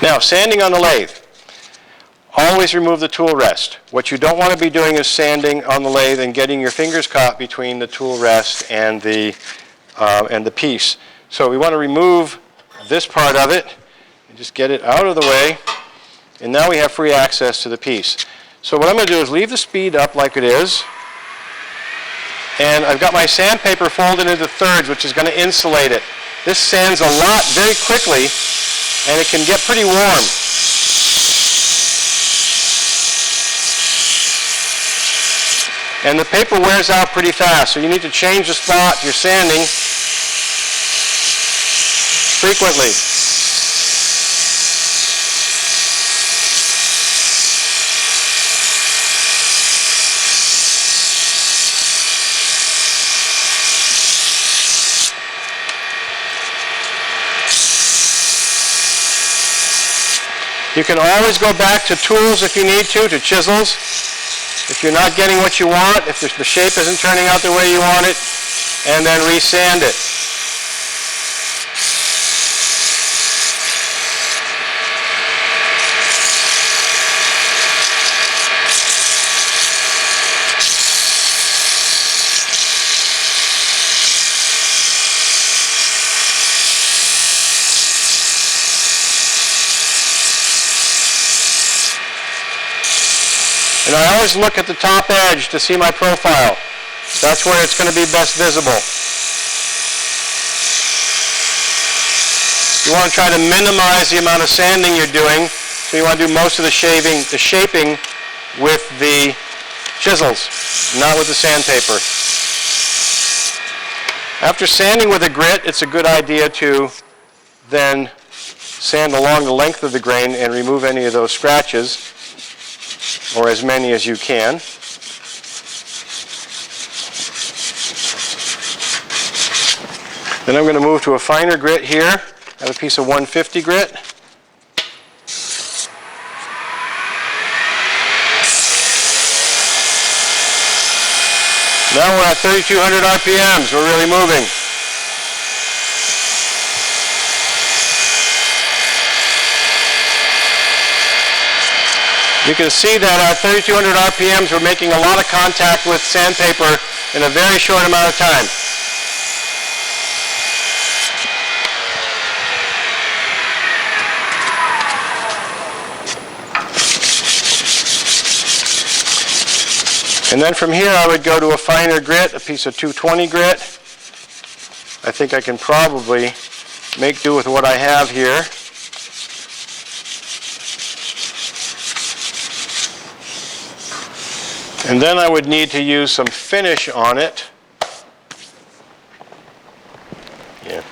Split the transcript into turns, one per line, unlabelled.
Now, sanding on the lathe. Always remove the tool rest. What you don't want to be doing is sanding on the lathe and getting your fingers caught between the tool rest and the piece. So we want to remove this part of it and just get it out of the way. And now we have free access to the piece. So what I'm going to do is leave the speed up like it is. And I've got my sandpaper folded into thirds, which is going to insulate it. This sands a lot very quickly, and it can get pretty warm. And the paper wears out pretty fast, so you need to change the spot you're sanding frequently. You can always go back to tools if you need to chisels. If you're not getting what you want, if the shape isn't turning out the way you want it, and then resand it. And I always look at the top edge to see my profile. That's where it's going to be best visible. You want to try to minimize the amount of sanding you're doing, so you want to do most of the shaping with the chisels, not with the sandpaper. After sanding with a grit, it's a good idea to then sand along the length of the grain and remove any of those scratches, or as many as you can. Then I'm going to move to a finer grit here. I have a piece of 150 grit. Now we're at 3,200 RPMs. We're really moving. You can see that at 3,200 RPMs, we're making a lot of contact with sandpaper in a very short amount of time. And then from here, I would go to a finer grit, a piece of 220 grit. I think I can probably make do with what I have here. And then I would need to use some finish on it. Yeah.